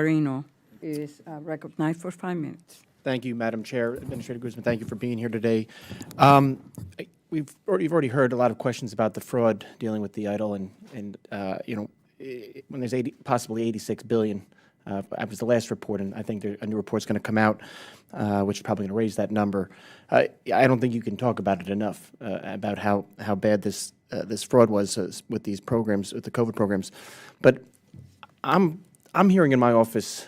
Marino is recognized for 5 minutes. Thank you, Madam Chair. Administrator Guzman, thank you for being here today. You've already heard a lot of questions about the fraud dealing with the idle, and you know, when there's possibly 86 billion. That was the last report, and I think a new report's going to come out, which is probably going to raise that number. I don't think you can talk about it enough about how bad this fraud was with these programs, with the COVID programs. But I'm hearing in my office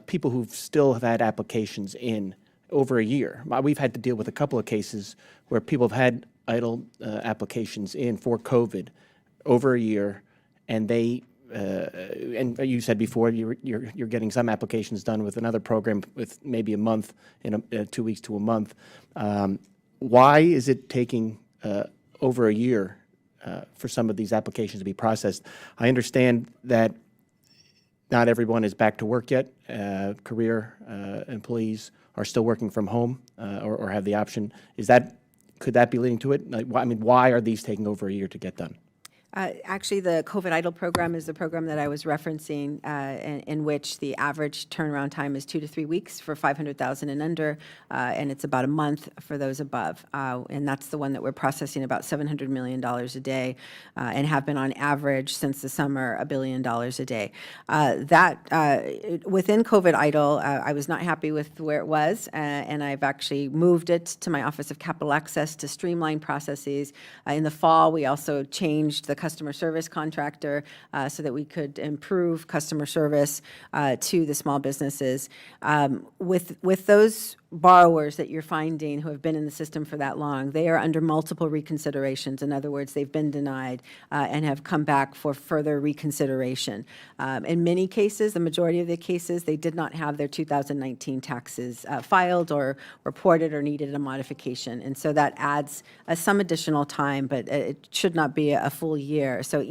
people who still have had applications in over a year. We've had to deal with a couple of cases where people have had idle applications in for COVID over a year, and they and you said before you're getting some applications done with another program with maybe a month, in 2 weeks to a month. Why is it taking over a year for some of these applications to be processed? I understand that not everyone is back to work yet. Career employees are still working from home or have the option. Could that be leading to it? I mean, why are these taking over a year to get done? Actually, the COVID EIDL program is the program that I was referencing, in which the average turnaround time is 2 to 3 weeks for 500,000 and under, and it's about a month for those above. And that's the one that we're processing about $700 million a day, and have been on average since the summer $1 billion a day. Within COVID EIDL, I was not happy with where it was, and I've actually moved it to my Office of Capital Access to streamline processes. In the fall, we also changed the customer service contractor so that we could improve customer service to the small businesses. With those borrowers that you're finding who have been in the system for that long, they are under multiple reconsiderations. In other words, they've been denied and have come back for further reconsideration. In many cases, the majority of the cases, they did not have their 2019 taxes filed or reported or needed a modification. And so that adds some additional time, but it should not be a full year. So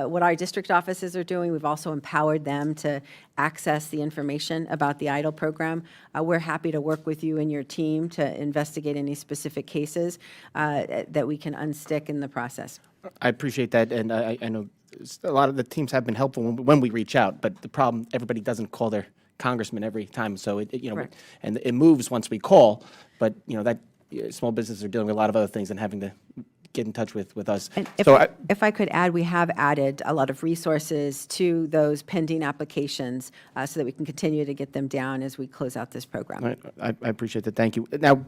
what our district offices are doing, we've also empowered them to access the information about the EIDL program. We're happy to work with you and your team to investigate any specific cases that we can unstick in the process. I appreciate that, and I know a lot of the teams have been helpful when we reach out, but the problem, everybody doesn't call their congressman every time, so and it moves once we call, but that small businesses are dealing with a lot of other things and having to get in touch with us. And if I could add, we have added a lot of resources to those pending applications so that we can continue to get them down as we close out this program. I appreciate that. Thank you. Now,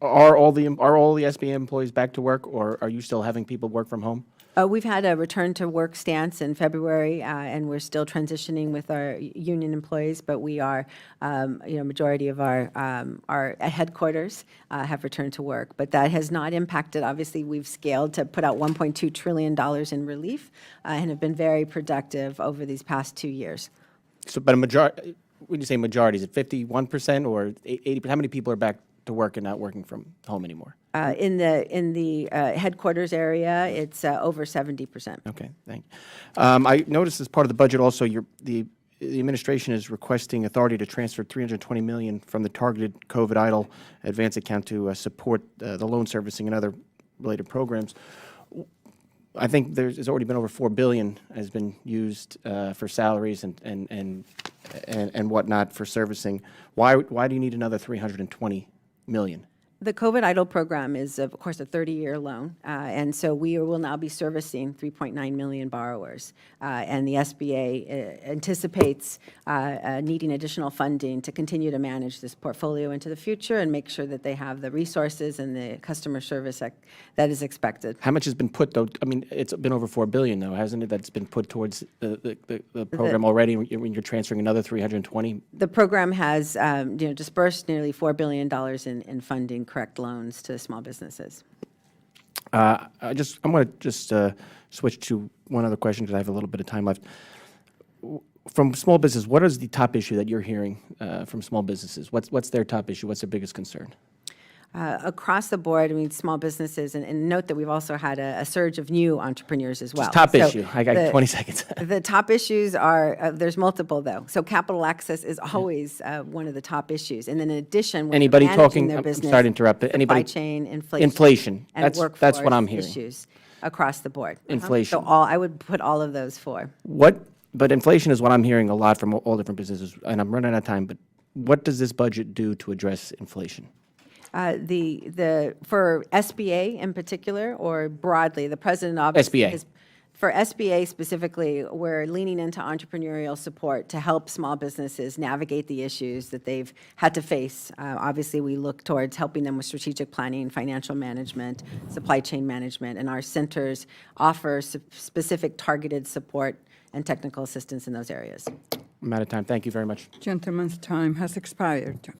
are all the SBA employees back to work, or are you still having people work from home? We've had a return to work stance in February, and we're still transitioning with our union employees, but we are, majority of our headquarters have returned to work. But that has not impacted. Obviously, we've scaled to put out $1.2 trillion in relief and have been very productive over these past 2 years. So, but a majority, when you say majority, is it 51% or 80%? How many people are back to work and not working from home anymore? In the headquarters area, it's over 70%. Okay, thank you. I noticed as part of the budget also, the administration is requesting authority to transfer $320 million from the targeted COVID EIDL advance account to support the loan servicing and other related programs. I think there's already been over $4 billion has been used for salaries and whatnot for servicing. Why do you need another $320 million? The COVID EIDL program is, of course, a 30-year loan, and so we will now be servicing 3.9 million borrowers. And the SBA anticipates needing additional funding to continue to manage this portfolio into the future and make sure that they have the resources and the customer service that is expected. How much has been put, though? I mean, it's been over $4 billion, though, hasn't it? That's been put towards the program already when you're transferring another 320? The program has dispersed nearly $4 billion in funding correct loans to small businesses. I'm going to just switch to one other question because I have a little bit of time left. From small business, what is the top issue that you're hearing from small businesses? What's their top issue? What's their biggest concern? Across the board, I mean, small businesses, and note that we've also had a surge of new entrepreneurs as well. Just top issue. I got 20 seconds. The top issues are, there's multiple though. So capital access is always one of the top issues. And then in addition, when anybody managing talking, their I'm business, sorry to interrupt, but anybody, supply chain, inflation. And workforce that's what I'm hearing. issues across the board. Inflation. So I would put all of those for. What But inflation is what I'm hearing a lot from all different businesses, and I'm running out of time, but what does this budget do to address inflation? For SBA in particular, or broadly, the president obviously SBA. has. For SBA specifically, we're leaning into entrepreneurial support to help small businesses navigate the issues that they've had to face. Obviously, we look towards helping them with strategic planning, financial management, supply chain management, and our centers offer specific targeted support and technical assistance in those areas. I'm out of time. Thank you very much. Gentleman's time has expired.